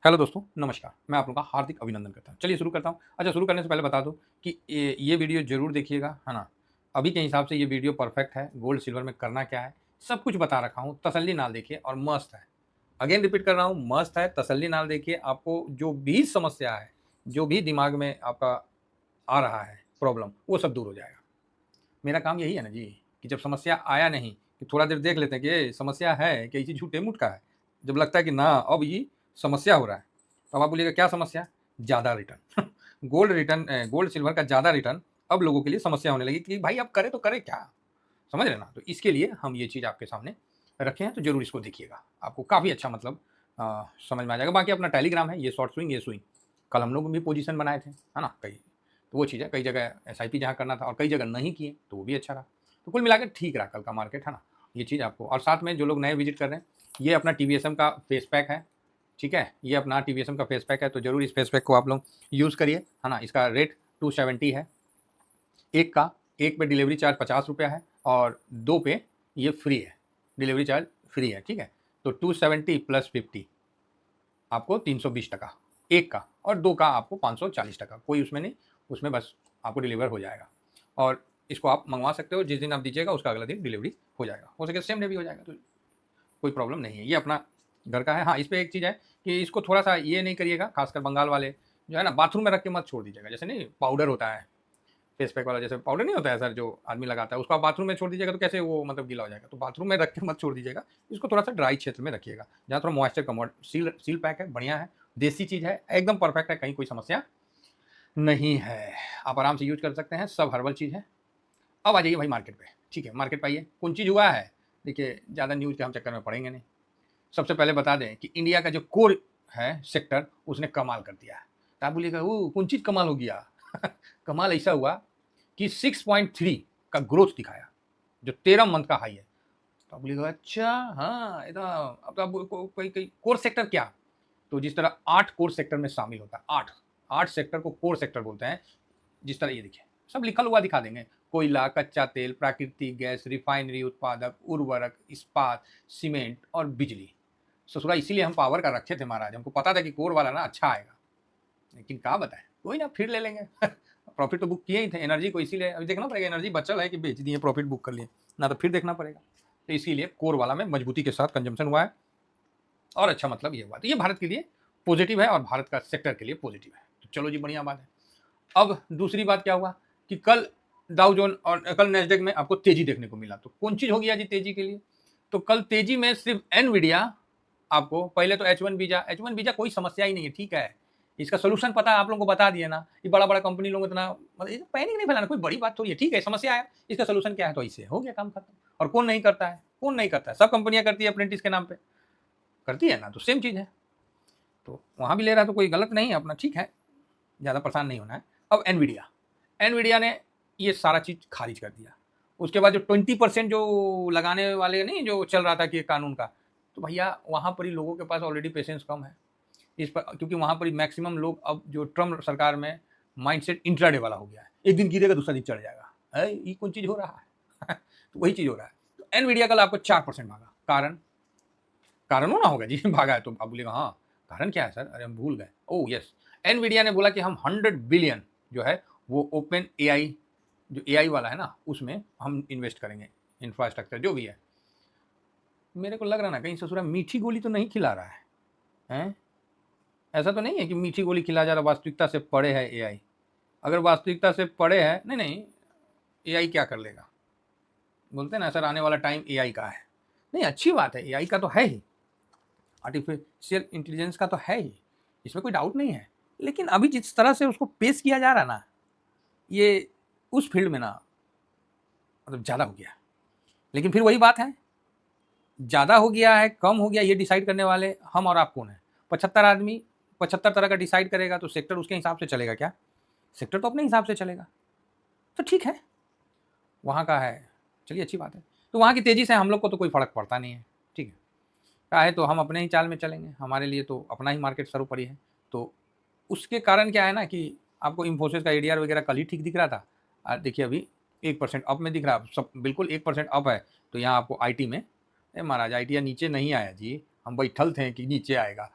Hello दोस्तों, नमस्कार। मैं आप लोगों का हार्दिक अभिनंदन करता हूँ। चलिए शुरू करता हूँ। अच्छा, शुरू करने से पहले बता दूँ कि ये वीडियो ज़रूर देखिएगा, है ना? अभी के हिसाब से ये वीडियो परफेक्ट है। गोल्ड, सिल्वर में करना क्या है, सब कुछ बता रखा हूँ। तसल्ली नाल देखिए और मस्त है। अगेन रिपीट कर रहा हूँ, मस्त है, तसल्ली नाल देखिए। आपको जो भी समस्या है, जो भी दिमाग में आपका आ रहा है प्रॉब्लम, वो सब दूर हो जाएगा। मेरा काम यही है ना जी, कि जब समस्या आया नहीं, कि थोड़ा देर देख लेते हैं कि ये समस्या है कि इसी झूठे-मूठ का है। जब लगता है कि ना अब ये समस्या हो रहा है, तब आप बोलिएगा क्या समस्या? ज़्यादा रिटर्न। गोल्ड सिल्वर का ज़्यादा रिटर्न अब लोगों के लिए समस्या होने लगी कि भाई अब करें तो करें क्या? समझ रहे हैं ना? तो इसके लिए हम ये चीज़ आपके सामने रखे हैं, तो ज़रूर इसको देखिएगा। आपको काफ़ी अच्छा मतलब समझ में आ जाएगा। बाकी अपना टेलीग्राम है, ये शॉर्ट स्विंग, ये स्विंग। कल हम लोग भी पोजीशन बनाए थे, है ना? कई तो वो चीज़ है, कई जगह एसआईपी जहाँ करना था और कई जगह नहीं किए, तो वो भी अच्छा रहा। तो कुल मिला के ठीक रहा कल का मार्केट, है ना? ये चीज़ आपको और साथ में जो लोग नए विज़िट कर रहे हैं, ये अपना टीवीएसएम का फेस पैक है, ठीक है? ये अपना टीवीएसएम का फेस पैक है, तो ज़रूर इस फेस पैक को आप लोग यूज़ करिए, है ना? इसका रेट 270 है, एक का। एक पे डिलीवरी चार्ज ₹50 है और 2 पे ये फ्री है, डिलीवरी चार्ज फ्री है, ठीक है? तो 270 प्लस 50 आपको ₹320 एक का और 2 का आपको ₹540, कोई उसमें नहीं, उसमें बस आपको डिलीवर हो जाएगा। और इसको आप मँगवा सकते हो, जिस दिन आप दीजिएगा उसका अगला दिन डिलीवरी हो जाएगा। हो सके सेम डे भी हो जाएगा, तो कोई प्रॉब्लम नहीं है। ये अपना घर का है। हाँ, इस पे एक चीज़ है कि इसको थोड़ा-सा ये नहीं करिएगा, खासकर बंगाल वाले जो है ना, बाथरूम में रख के मत छोड़ दीजिएगा। जैसे नहीं पाउडर होता है, फेस पैक वाला जैसे पाउडर नहीं होता है सर जो आदमी लगाता है, उसको आप बाथरूम में छोड़ दीजिएगा तो कैसे वो मतलब गीला हो जाएगा। तो बाथरूम में रख के मत छोड़ दीजिएगा, इसको थोड़ा-सा ड्राई क्षेत्र में रखिएगा, जहाँ थोड़ा मॉइस्चर कम हो। सील सील पैक है, बढ़िया है, देसी चीज़ है, एकदम परफेक्ट है, कहीं कोई समस्या नहीं है। आप आराम से यूज़ कर सकते हैं, सब हर्बल चीज़ है। अब आ जाइए भाई मार्केट पे, ठीक है? मार्केट पे आइए, कौन चीज़ हुआ है? देखिए, ज़्यादा न्यूज़ के हम चक्कर में पड़ेंगे नहीं। सबसे पहले बता दें कि इंडिया का जो कोर है सेक्टर, उसने कमाल कर दिया है। तो आप बोलिएगा वो कौन चीज़ कमाल हो गया? कमाल ऐसा हुआ कि 6.3 का ग्रोथ दिखाया, जो 13 मंथ का हाई है। तो आप बोलिएगा अच्छा, हाँ, ये तो अब तो आप कोई कोई कोर सेक्टर क्या? तो जिस तरह 8 कोर सेक्टर में शामिल होता है, 8 सेक्टर को कोर सेक्टर बोलते हैं। जिस तरह ये देखिए, सब लिखा हुआ दिखा देंगे। कोयला, कच्चा तेल, प्राकृतिक गैस, रिफाइनरी उत्पादक, उर्वरक, इस्पात, सीमेंट और बिजली। ससुरा इसीलिए हम पावर का रखे थे महाराज, हमको पता था कि कोर वाला ना अच्छा आएगा, लेकिन क्या बताएं, कोई ना फिर ले लेंगे। प्रॉफिट तो बुक किए ही थे एनर्जी को, इसीलिए अभी देखना पड़ेगा एनर्जी बचल है कि बेच दिए, प्रॉफिट बुक कर लिए ना, तो फिर देखना पड़ेगा। तो इसीलिए कोर वाला में मजबूती के साथ कंजम्पशन हुआ है और अच्छा मतलब ये हुआ, तो ये भारत के लिए पॉजिटिव है और भारत का सेक्टर के लिए पॉजिटिव है। तो चलो जी, बढ़िया बात है। अब दूसरी बात क्या हुआ कि कल डाउ जोन और कल नैस्डैक में आपको तेजी देखने को मिला। तो कौन चीज हो गया जी तेजी के लिए? तो कल तेजी में सिर्फ एनवीडिया आपको, पहले तो एच वन बीजा कोई समस्या ही नहीं है, ठीक है? इसका सोल्यूशन पता है, आप लोगों को बता दिया ना। ये बड़ा बड़ा कंपनी लोग इतना मतलब पैनिक नहीं फैलाना, कोई बड़ी बात थोड़ी है, ठीक है? समस्या है, इसका सोल्यूशन क्या है, तो इससे हो गया काम खत्म। और कौन नहीं करता है? कौन नहीं करता है? सब कंपनियां करती है अप्रेंटिस के नाम पे, करती है ना, तो सेम चीज है। तो वहां भी ले रहा है तो कोई गलत नहीं है, अपना ठीक है, ज़्यादा परेशान नहीं होना है। अब एनवीडिया, एनवीडिया ने ये सारा चीज़ खारिज कर दिया। उसके बाद जो 20% जो लगाने वाले नहीं जो चल रहा था कि कानून का, तो भैया वहाँ पर ही लोगों के पास ऑलरेडी पेशेंस कम है इस पर, क्योंकि वहाँ पर ही मैक्सिमम लोग, अब जो ट्रम्प सरकार में माइंडसेट इंट्राडे वाला हो गया है, एक दिन गिरेगा दूसरा दिन चढ़ जाएगा, है ये कौन चीज़ हो रहा है? तो वही चीज़ हो रहा है। तो एनवीडिया कल आपको 4% भागा। कारण कारण होना होगा जी। भागा है तो आप बोलेगा हाँ, कारण क्या है सर? अरे हम भूल गए। ओह यस, एनवीडिया ने बोला कि हम 100 बिलियन जो है वो ओपन एआई, जो एआई वाला है ना, उसमें हम इन्वेस्ट करेंगे, इंफ्रास्ट्रक्चर जो भी है। मेरे को लग रहा ना कहीं ससुरा मीठी गोली तो नहीं खिला रहा है, हैं? ऐसा तो नहीं है कि मीठी गोली खिला जा रहा, वास्तविकता से परे है एआई। अगर वास्तविकता से परे है, नहीं नहीं, एआई क्या कर लेगा? बोलते हैं ना सर, आने वाला टाइम एआई का है। नहीं, अच्छी बात है, एआई का तो है ही, आर्टिफिशियल इंटेलिजेंस का तो है ही, इसमें कोई डाउट नहीं है। लेकिन अभी जिस तरह से उसको पेश किया जा रहा है ना, ये उस फील्ड में ना मतलब ज़्यादा हो गया। लेकिन फिर वही बात है, ज़्यादा हो गया है कम हो गया, ये डिसाइड करने वाले हम और आप कौन है? 75 आदमी 75 तरह का डिसाइड करेगा, तो सेक्टर उसके हिसाब से चलेगा क्या? सेक्टर तो अपने हिसाब से चलेगा। तो ठीक है, वहाँ का है, चलिए अच्छी बात है। तो वहाँ की तेज़ी से हम लोग को तो कोई फ़र्क पड़ता नहीं है, ठीक है? क्या है, तो हम अपने ही चाल में चलेंगे, हमारे लिए तो अपना ही मार्केट सर्वोपरि है। तो उसके कारण क्या है ना कि आपको इन्फोसिस का एडीआर वगैरह कल ही ठीक दिख रहा था। देखिए अभी 1% अप में दिख रहा है, सब बिल्कुल 1% अप है। तो यहाँ आपको आईटी में, महाराज आईटी नीचे नहीं आया जी, हम बैठल थे कि नीचे आएगा।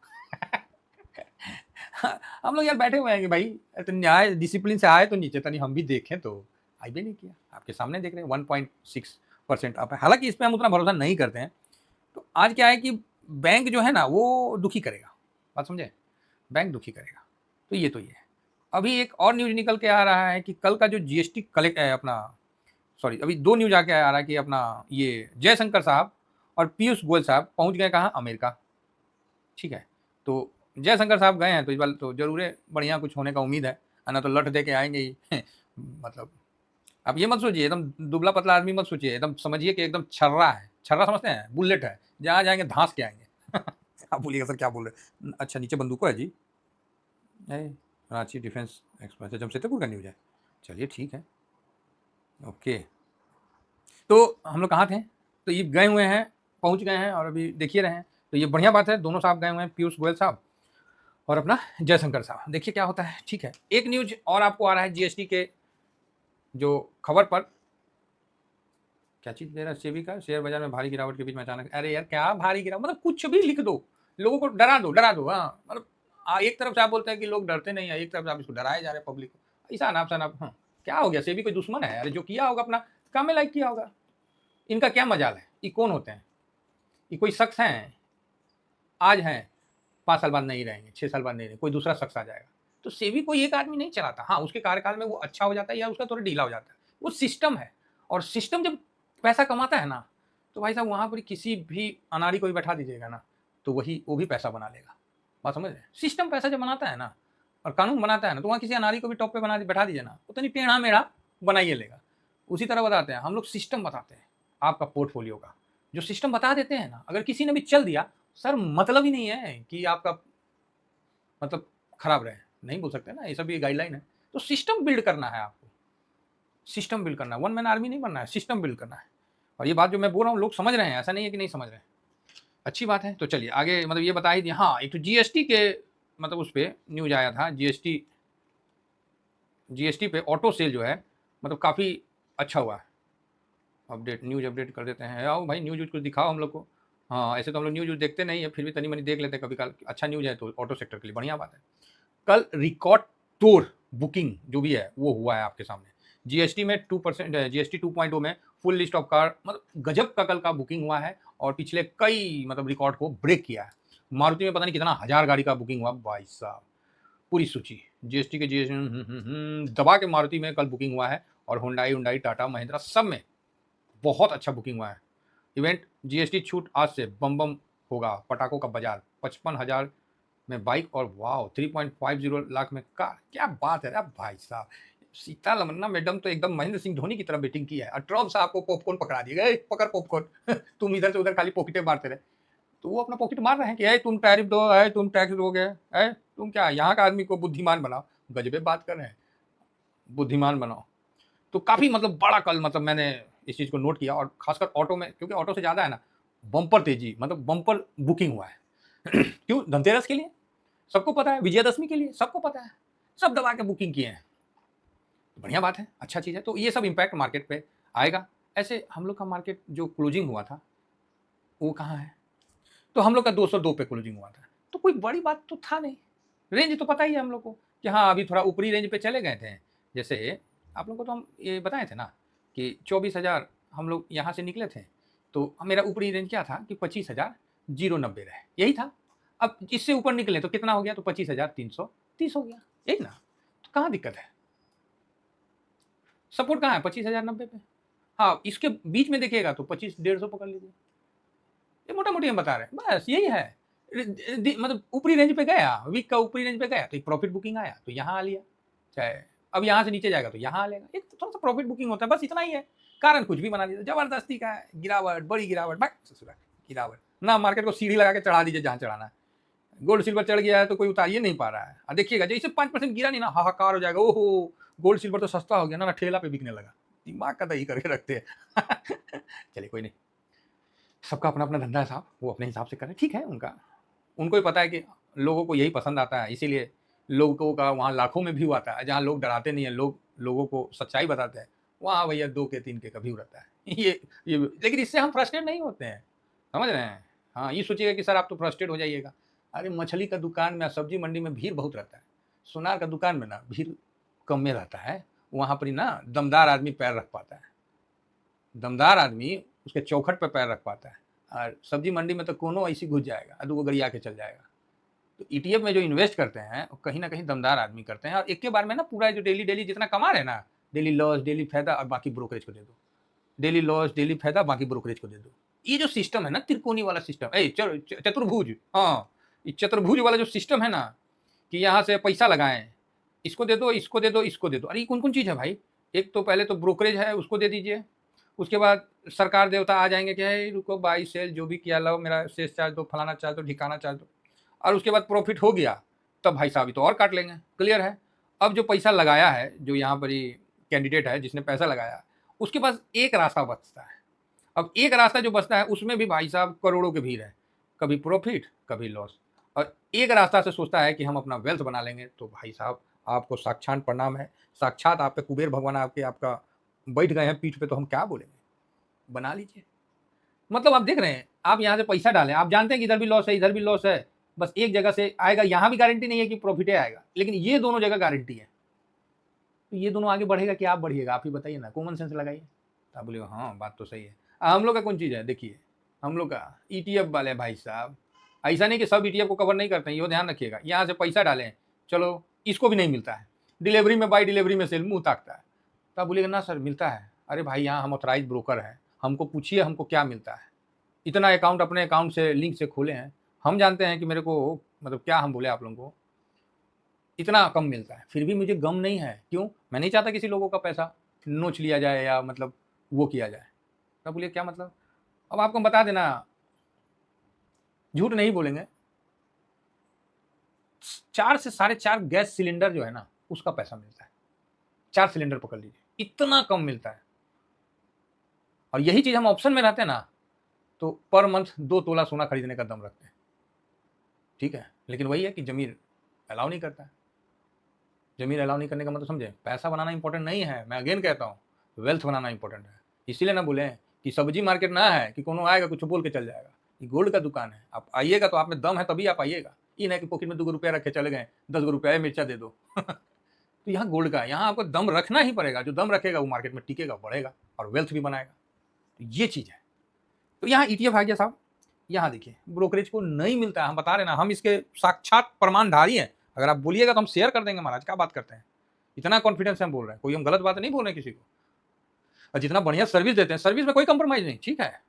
हम लोग यार बैठे हुए हैं कि भाई तो न्याय डिसिप्लिन से आए तो नीचे तनी हम भी देखें, तो आई भी नहीं किया। आपके सामने देख रहे हैं 1.6% आप है। हालांकि इस पर हम उतना भरोसा नहीं करते हैं। तो आज क्या है कि बैंक जो है ना वो दुखी करेगा, बात समझे, बैंक दुखी करेगा। तो ये है। अभी एक और न्यूज निकल के आ रहा है कि कल का जो जीएसटी कलेक्ट है अपना, सॉरी अभी 2 न्यूज आके आ रहा है कि अपना ये जयशंकर साहब और पीयूष गोयल साहब पहुंच गए कहाँ, अमेरिका। ठीक है, तो जयशंकर साहब गए हैं तो इस बार तो जरूर बढ़िया कुछ होने का उम्मीद है, ना तो लट दे के आएंगे ही मतलब आप ये मत सोचिए एकदम दुबला पतला आदमी मत सोचिए, एकदम समझिए कि एकदम छर्रा है। छर्रा समझते हैं, बुलेट है, जहाँ जाएंगे धांस के आएंगे आप बोलिएगा सर क्या बोल रहे, अच्छा नीचे बंदूक है जी, रांची डिफेंस एक्सप्रेस जमशेदपुर का न्यूज है, चलिए ठीक है ओके। तो हम लोग कहाँ थे, तो ये गए हुए हैं, पहुँच गए हैं और अभी देखिए रहे हैं। तो ये बढ़िया बात है, दोनों साहब गए हुए हैं, पीयूष गोयल साहब और अपना जयशंकर साहब। देखिए क्या होता है, ठीक है। एक न्यूज और आपको आ रहा है जीएसटी के जो खबर पर, क्या चीज दे रहा है, सेबी का शेयर बाजार में भारी गिरावट के बीच में अचानक, अरे यार क्या भारी गिरावट, मतलब कुछ भी लिख दो, लोगों को डरा दो। हाँ मतलब एक तरफ से आप बोलते हैं कि लोग डरते नहीं है, एक तरफ से आप इसको डराए जा रहे हैं पब्लिक को, ऐसा ना हाँ क्या हो गया, सेबी कोई दुश्मन है? अरे जो किया होगा अपना काम में लाइक किया होगा, इनका क्या मजाल है, ये कौन होते हैं, ये कोई शख्स हैं, आज हैं 5 साल बाद नहीं रहेंगे, 6 साल बाद नहीं रहेंगे, कोई दूसरा शख्स आ जाएगा। तो सेबी कोई एक आदमी नहीं चलाता, हाँ उसके कार्यकाल में वो अच्छा हो जाता है या उसका थोड़ा ढीला हो जाता है, वो सिस्टम है। और सिस्टम जब पैसा कमाता है ना, तो भाई साहब वहाँ पर किसी भी अनाड़ी को भी बैठा दीजिएगा ना, तो वो भी पैसा बना लेगा। बात समझ रहे, सिस्टम पैसा जब बनाता है ना और कानून बनाता है ना, तो वहाँ किसी अनाड़ी को भी टॉप पे बैठा दीजिए ना, उतनी टेढ़ा मेढ़ा बनाइए लेगा। उसी तरह बताते हैं हम लोग, सिस्टम बताते हैं आपका पोर्टफोलियो का, जो सिस्टम बता देते हैं ना, अगर किसी ने भी चल दिया सर, मतलब ही नहीं है कि आपका मतलब खराब रहे, नहीं बोल सकते ना, ये सब भी गाइडलाइन है। तो सिस्टम बिल्ड करना है आपको, सिस्टम बिल्ड करना है, वन मैन आर्मी नहीं बनना है, सिस्टम बिल्ड करना है। और ये बात जो मैं बोल रहा हूँ लोग समझ रहे हैं, ऐसा नहीं है कि नहीं समझ रहे हैं, अच्छी बात है। तो चलिए आगे, मतलब ये बता ही दिया। हाँ एक तो जीएसटी के मतलब उस पर न्यूज आया था, जीएसटी पे ऑटो सेल जो है मतलब काफ़ी अच्छा हुआ है। अपडेट, न्यूज अपडेट कर देते हैं, आओ भाई न्यूज कुछ दिखाओ हम लोग को। हाँ ऐसे तो हम लोग न्यूज देखते नहीं है, फिर भी तनी मनी देख लेते हैं कभी कल, अच्छा न्यूज है तो ऑटो सेक्टर के लिए बढ़िया बात है। कल रिकॉर्ड तोड़ बुकिंग जो भी है वो हुआ है आपके सामने। जीएसटी में 2%, जीएसटी 2.0 में फुल लिस्ट ऑफ कार, मतलब गजब का कल का बुकिंग हुआ है और पिछले कई मतलब रिकॉर्ड को ब्रेक किया है। मारुति में पता नहीं कितना हजार गाड़ी का बुकिंग हुआ भाई साहब, पूरी सूची जीएसटी के जीएसटी दबा के मारुति में कल बुकिंग हुआ है, और हुंडई टाटा महिंद्रा सब में बहुत अच्छा बुकिंग हुआ है। इवेंट जीएसटी छूट आज से बम बम होगा, पटाखों का बाजार, 55,000 में बाइक और वाओ 3.50 लाख में कार, क्या बात है भाई साहब। सीता लमन्ना मैडम तो एकदम महेंद्र सिंह धोनी की तरह बैटिंग की है, और ट्रम्प साहब को पॉपकॉर्न पकड़ा दिए गए, पकड़ पॉपकॉर्न तुम इधर से उधर खाली पॉकेटें मारते रहे। तो वो अपना पॉकेट मार रहे हैं कि तुम टैरिफ दो, तुम टैक्स दोगे, तुम क्या यहाँ का आदमी को बुद्धिमान बनाओ, गजबे बात कर रहे हैं, बुद्धिमान बनाओ। तो काफ़ी मतलब बड़ा कल मतलब मैंने इस चीज़ को नोट किया, और खासकर ऑटो में, क्योंकि ऑटो से ज़्यादा है ना बम्पर तेजी, मतलब बम्पर बुकिंग हुआ है क्यों, धनतेरस के लिए सबको पता है, विजयदशमी के लिए सबको पता है, सब दबा के बुकिंग किए हैं। तो बढ़िया बात है, अच्छा चीज़ है। तो ये सब इम्पैक्ट मार्केट पे आएगा। ऐसे हम लोग का मार्केट जो क्लोजिंग हुआ था वो कहाँ है, तो हम लोग का 202 पे क्लोजिंग हुआ था, तो कोई बड़ी बात तो था नहीं। रेंज तो पता ही है हम लोग को कि हाँ अभी थोड़ा ऊपरी रेंज पे चले गए थे। जैसे आप लोग को तो हम ये बताए थे ना कि 24,000 हम लोग यहाँ से निकले थे, तो मेरा ऊपरी रेंज क्या था कि 25,090 रहे, यही था। अब इससे ऊपर निकले तो कितना हो गया, तो 25,330 हो गया, यही ना। तो कहाँ दिक्कत है, सपोर्ट कहाँ है 25,090 पे। हाँ इसके बीच में देखिएगा तो 25,150 पकड़ लीजिए, ये मोटा मोटी हम बता रहे हैं, बस यही है। मतलब ऊपरी रेंज पे गया, वीक का ऊपरी रेंज पे गया तो एक प्रॉफिट बुकिंग आया तो यहाँ आ लिया, चाहे अब यहाँ से नीचे जाएगा तो यहाँ आ लेगा, एक थोड़ा सा प्रॉफिट बुकिंग होता है, बस इतना ही है। कारण कुछ भी बना दिया, जबरदस्ती का है, गिरावट, बड़ी गिरावट, गिरावट ना, मार्केट को सीढ़ी लगा के चढ़ा दीजिए जहाँ चढ़ाना है। गोल्ड सिल्वर चढ़ गया है तो कोई उतारिए नहीं पा रहा है, और देखिएगा जैसे 5% गिरा नहीं ना, हाहाकार हो जाएगा, ओहो गोल्ड सिल्वर तो सस्ता हो गया ना, ठेला पे बिकने लगा, दिमाग का दही करके रखते हैं चलिए कोई नहीं, सबका अपना अपना धंधा है साहब, वो अपने हिसाब से करें, ठीक है, उनको ही पता है कि लोगों को यही पसंद आता है, इसीलिए लोगों का वहाँ लाखों में व्यू आता है, जहाँ लोग डराते नहीं है, लोगों को सच्चाई बताते हैं, वहाँ भैया 2 के 3 के कभी रहता है ये लेकिन इससे हम फ्रस्ट्रेट नहीं होते हैं, समझ रहे हैं। हाँ ये सोचिएगा कि सर आप तो फ्रस्ट्रेट हो जाइएगा, अरे मछली का दुकान में, सब्जी मंडी में भीड़ बहुत रहता है, सोनार का दुकान में ना भीड़ कम में रहता है। वहाँ पर ही ना दमदार आदमी पैर रख पाता है, दमदार आदमी उसके चौखट पे पैर रख पाता है। और सब्जी मंडी में तो कोनो ऐसी घुस जाएगा और 2 गो गरिया के चल जाएगा। तो ईटीएफ में जो इन्वेस्ट करते हैं वो कहीं ना कहीं दमदार आदमी करते हैं, और एक के बार में ना पूरा जो डेली जितना कमा रहे हैं ना, डेली लॉस डेली फायदा और बाकी ब्रोकरेज को दे दो, डेली लॉस डेली फायदा बाकी ब्रोकरेज को दे दो। ये जो सिस्टम है ना त्रिकोणी वाला सिस्टम, चतुर्भुज, हाँ, ये चतुर्भुज वाला जो सिस्टम है ना, कि यहाँ से पैसा लगाएं, इसको दे दो, इसको दे दो, इसको दे दो। अरे कौन कौन चीज़ है भाई? एक तो पहले तो ब्रोकरेज है, उसको दे दीजिए। उसके बाद सरकार देवता आ जाएंगे कि है रुको बाई सेल जो भी किया लो, मेरा शेष चार्ज दो, फलाना चार्ज दो, ठिकाना चार्ज दो। और उसके बाद प्रॉफिट हो गया तब भाई साहब तो और काट लेंगे। क्लियर है? अब जो पैसा लगाया है, जो यहाँ पर ही कैंडिडेट है जिसने पैसा लगाया, उसके पास एक रास्ता बचता है। अब एक रास्ता जो बचता है उसमें भी भाई साहब करोड़ों की भीड़ है, कभी प्रॉफिट कभी लॉस। और एक रास्ता से सोचता है कि हम अपना वेल्थ बना लेंगे, तो भाई साहब आपको साक्षात प्रणाम है, साक्षात आप पे कुबेर भगवान आपका बैठ गए हैं पीठ पे, तो हम क्या बोलेंगे। बना लीजिए। मतलब आप देख रहे हैं, आप यहाँ से पैसा डालें, आप जानते हैं कि इधर भी लॉस है इधर भी लॉस है, बस एक जगह से आएगा, यहाँ भी गारंटी नहीं है कि प्रॉफिट आएगा, लेकिन ये दोनों जगह गारंटी है। तो ये दोनों आगे बढ़ेगा कि आप बढ़िएगा, आप ही बताइए ना, कॉमन सेंस लगाइए। आप बोलिए हाँ बात तो सही है। हम लोग का कौन चीज़ है, देखिए हम लोग का ईटीएफ वाले भाई साहब, ऐसा नहीं कि सब ईटीएफ को कवर नहीं करते हैं, ये ध्यान रखिएगा। यहाँ से पैसा डालें, चलो इसको भी नहीं मिलता है, डिलीवरी में बाई डिलीवरी में सेल मुँह ताकता है, तो आप बोलिएगा ना सर मिलता है। अरे भाई यहाँ हम ऑथराइज ब्रोकर हैं, हमको पूछिए हमको क्या मिलता है। इतना अकाउंट अपने अकाउंट से लिंक से खोले हैं, हम जानते हैं कि मेरे को मतलब क्या हम बोले आप लोगों को, इतना कम मिलता है, फिर भी मुझे गम नहीं है। क्यों? मैं नहीं चाहता किसी लोगों का पैसा नोच लिया जाए या मतलब वो किया जाए। तब बोलिए क्या मतलब? अब आपको बता देना, झूठ नहीं बोलेंगे, 4 से 4.5 गैस सिलेंडर जो है ना उसका पैसा मिलता है। 4 सिलेंडर पकड़ लीजिए, इतना कम मिलता है। और यही चीज हम ऑप्शन में रहते हैं ना, तो पर मंथ 2 तोला सोना खरीदने का दम रखते हैं। ठीक है, लेकिन वही है कि जमीर अलाउ नहीं करता है। जमीर अलाउ नहीं करने का मतलब समझे, पैसा बनाना इंपॉर्टेंट नहीं है, मैं अगेन कहता हूँ, वेल्थ बनाना इंपॉर्टेंट है। इसीलिए ना बोले कि सब्जी मार्केट ना है कि कोनो आएगा कुछ बोल के चल जाएगा, ये गोल्ड का दुकान है। आप आइएगा तो आप में दम है तभी आप आइएगा, ये नहीं कि पॉकेट में 2 रुपया रख के चले गए, 10 रुपया मिर्चा दे दो तो यहाँ गोल्ड का, यहाँ आपको दम रखना ही पड़ेगा। जो दम रखेगा वो मार्केट में टिकेगा, बढ़ेगा और वेल्थ भी बनाएगा। तो ये चीज़ है। तो यहाँ ईटीएफ आ गया साहब, यहाँ देखिए ब्रोकरेज को नहीं मिलता है, हम बता रहे ना, हम इसके साक्षात प्रमाणधारी हैं। अगर आप बोलिएगा तो हम शेयर कर देंगे महाराज, क्या बात करते हैं, इतना कॉन्फिडेंस से हम बोल रहे हैं, कोई हम गलत बात नहीं बोल रहे हैं किसी को। और जितना बढ़िया सर्विस देते हैं, सर्विस में कोई कंप्रोमाइज़ नहीं, ठीक है।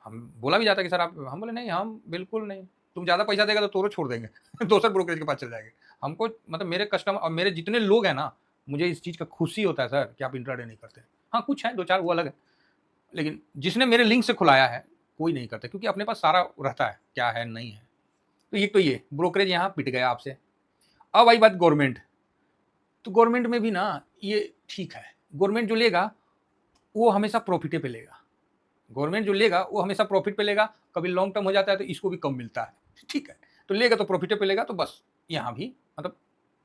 हम बोला भी जाता है कि सर आप, हम बोले नहीं हम बिल्कुल नहीं, तुम ज़्यादा पैसा देगा तो तोरो छोड़ देंगे दूसरे ब्रोकरेज के पास चले जाएंगे। हमको मतलब मेरे कस्टमर और मेरे जितने लोग हैं ना, मुझे इस चीज़ का खुशी होता है सर कि आप इंट्राडे नहीं करते। हाँ कुछ है 2-4 वो अलग है, लेकिन जिसने मेरे लिंक से खुलाया है कोई नहीं करता, क्योंकि अपने पास सारा रहता है क्या है नहीं है। तो ये ब्रोकरेज यहाँ पिट गया आपसे। अब आई बात गवर्नमेंट, तो गवर्नमेंट में भी ना ये ठीक है, गवर्नमेंट जो लेगा वो हमेशा प्रॉफिटे पे लेगा, गवर्नमेंट जो लेगा वो हमेशा प्रॉफिट पे लेगा। कभी लॉन्ग टर्म हो जाता है तो इसको भी कम मिलता है, ठीक है, तो लेगा तो प्रॉफिटे पे लेगा। तो बस यहाँ भी मतलब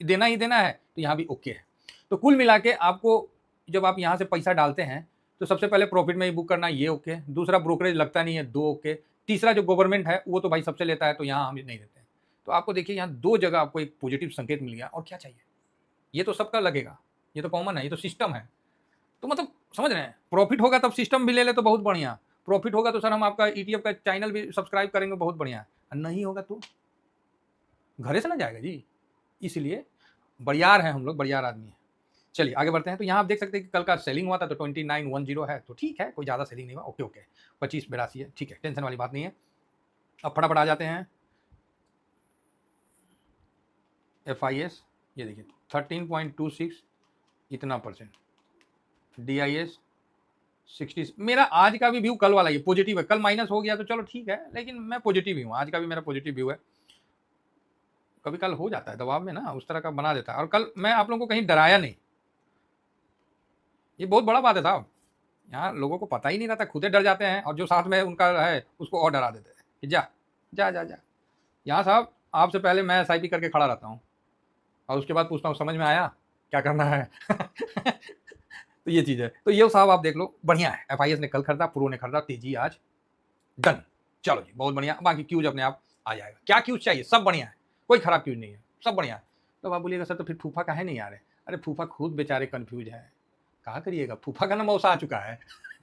देना ही देना है, तो यहाँ भी ओके है। तो कुल मिला के आपको जब आप यहाँ से पैसा डालते हैं तो सबसे पहले प्रॉफिट में ही बुक करना, ये ओके। दूसरा ब्रोकरेज लगता नहीं है, 2 ओके। तीसरा जो गवर्नमेंट है वो तो भाई सबसे लेता है, तो यहाँ हम नहीं देते हैं। तो आपको देखिए यहाँ 2 जगह आपको एक पॉजिटिव संकेत मिल गया, और क्या चाहिए। ये तो सबका लगेगा, ये तो कॉमन है, ये तो सिस्टम है। तो मतलब समझ रहे हैं, प्रॉफिट होगा तब सिस्टम भी ले ले तो बहुत बढ़िया, प्रॉफिट होगा तो सर हम आपका ईटीएफ का चैनल भी सब्सक्राइब करेंगे, बहुत बढ़िया। नहीं होगा तो घरे से ना जाएगा जी। इसलिए बड़ियार है हम लोग, बड़ियार आदमी है। चलिए आगे बढ़ते हैं। तो यहाँ आप देख सकते हैं कि कल का सेलिंग हुआ था तो 2910 है, तो ठीक है, कोई ज़्यादा सेलिंग नहीं हुआ, ओके ओके। 2582 है, ठीक है, टेंशन वाली बात नहीं है। अब फटाफट आ जाते हैं FIS, ये देखिए 13.26 इतना परसेंट, DIS 60। मेरा आज का भी व्यू कल वाला ही पॉजिटिव है, कल माइनस हो गया तो चलो ठीक है, लेकिन मैं पॉजिटिव ही हूँ, आज का भी मेरा पॉजिटिव व्यू है। कभी कल हो जाता है दबाव में ना, उस तरह का बना देता है। और कल मैं आप लोगों को कहीं डराया नहीं, ये बहुत बड़ा बात है साहब। यहाँ लोगों को पता ही नहीं रहता, खुदे डर जाते हैं, और जो साथ में उनका है उसको और डरा देते हैं कि जा जा जा जा। यहाँ साहब आपसे पहले मैं SIP करके खड़ा रहता हूँ, और उसके बाद पूछता हूँ समझ में आया क्या करना है तो ये चीज़ है। तो ये साहब आप देख लो, बढ़िया है। FIS ने कल खरीदा, प्रो ने खरीदा, तेजी आज डन। चलो जी बहुत बढ़िया। बाकी क्यूज अपने आप आ जाएगा। क्या क्यूज चाहिए, सब बढ़िया है, कोई खराब क्यूज नहीं है, सब बढ़िया है। तो आप बोलिएगा सर तो फिर फूफा काहे नहीं आ रहे? अरे फूफा खुद बेचारे कंफ्यूज है, कहा करिएगा, फूफा का ना मौसा आ चुका है।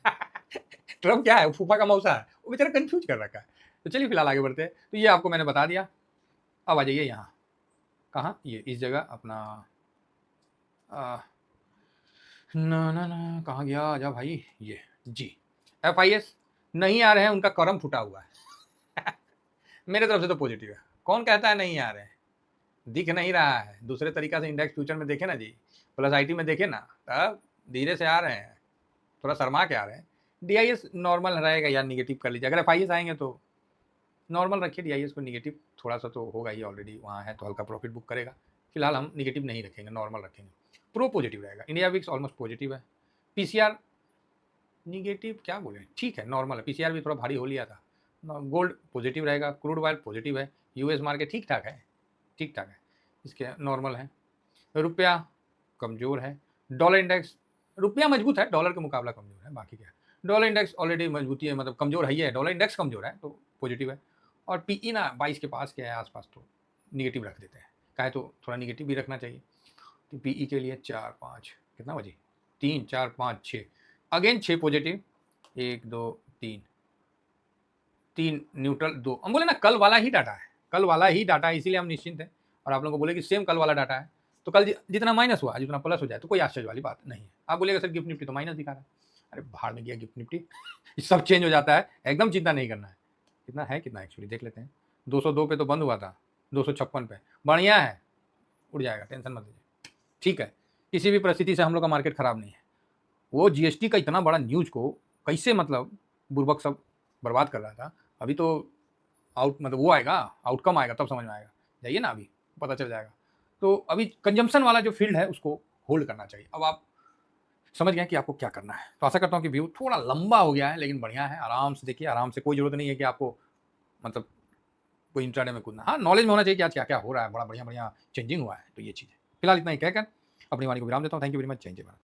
मतलब क्या है, फूफा का मौसा है, वो बेचारा कंफ्यूज कर रखा है। तो चलिए फिलहाल आगे बढ़ते हैं। तो ये आपको मैंने बता दिया। अब आ जाइए यहाँ, कहाँ, ये इस जगह अपना ना ना ना कहाँ गया, आजा भाई, ये जी FIS नहीं आ रहे हैं, उनका करम फूटा हुआ है। मेरे तरफ से तो पॉजिटिव है। कौन कहता है नहीं आ रहे हैं? दिख नहीं रहा है, दूसरे तरीका से इंडेक्स फ्यूचर में देखे ना जी, प्लस IT में देखे ना, तब धीरे से आ रहे हैं, थोड़ा शर्मा के आ रहे हैं। DIS नॉर्मल रहेगा या निगेटिव कर लीजिए, अगर FIS आएंगे तो नॉर्मल रखिए, DIS को निगेटिव थोड़ा सा तो होगा ही, ऑलरेडी वहाँ है तो हल्का प्रॉफिट बुक करेगा। फिलहाल हम निगेटिव नहीं रखेंगे, नॉर्मल रखेंगे। प्रो पॉजिटिव रहेगा, इंडिया विक्स ऑलमोस्ट पॉजिटिव है। PCR निगेटिव क्या बोले, ठीक है, नॉर्मल है। PCR भी थोड़ा भारी हो लिया था। गोल्ड पॉजिटिव रहेगा, क्रूड ऑयल पॉजिटिव है, US मार्केट ठीक ठाक है, ठीक ठाक है, इसके नॉर्मल है। रुपया कमज़ोर है, डॉलर इंडेक्स, रुपया मजबूत है, डॉलर के मुकाबला कमज़ोर है, बाकी क्या है। डॉलर इंडेक्स ऑलरेडी मजबूती है, मतलब कमज़ोर है ही है, डॉलर इंडेक्स कमज़ोर है तो पॉजिटिव है। और PE ना 22 के पास के है आसपास, तो निगेटिव रख देते हैं, काहे तो थोड़ा निगेटिव भी रखना चाहिए। तो PE के लिए 4 5 कितना बजे, 3 4 5 6, अगेन 6 पॉजिटिव, 1 2 3 3 न्यूट्रल 2। हम बोले ना कल वाला ही डाटा है, कल वाला ही डाटा है, इसीलिए हम निश्चिंत हैं। और आप लोगों को बोले कि सेम कल वाला डाटा है, तो कल जितना माइनस हुआ जितना प्लस हो जाए तो कोई आश्चर्य वाली बात नहीं है। आप बोलेगा सर गिफ्ट निफ्टी तो माइनस दिखा रहा है, अरे बाहर में गया गिफ्ट निफ्टी, सब चेंज हो जाता है, एकदम चिंता नहीं करना है। कितना है, कितना एक्चुअली देख लेते हैं। 202 पे तो बंद हुआ था, 256 पे, बढ़िया है, उड़ जाएगा, टेंशन मत लीजिए, ठीक है। किसी भी परिस्थिति से हम लोग का मार्केट खराब नहीं है। वो GST का इतना बड़ा न्यूज को कैसे मतलब बुर्बक सब बर्बाद कर रहा था, अभी तो मतलब वो आएगा, आउटकम आएगा तब समझ में आएगा, जाइए ना अभी पता चल जाएगा। तो अभी कंजम्पशन वाला जो फील्ड है उसको होल्ड करना चाहिए। अब आप समझ गए कि आपको क्या करना है। तो आशा करता हूँ कि व्यू थोड़ा लंबा हो गया है, लेकिन बढ़िया है, आराम से देखिए, आराम से, कोई ज़रूरत नहीं है कि आपको मतलब कोई इंट्राडे में कूदना। हाँ, नॉलेज में होना चाहिए कि आज क्या क्या हो रहा है, बड़ा बढ़िया बढ़िया चेंजिंग हुआ है, तो ये चीज़ है। फिलहाल इतना ही कहकर अपनी वाणी को विराम देता हूँ। थैंक यू वेरी मच, जय हिंद, जय भारत।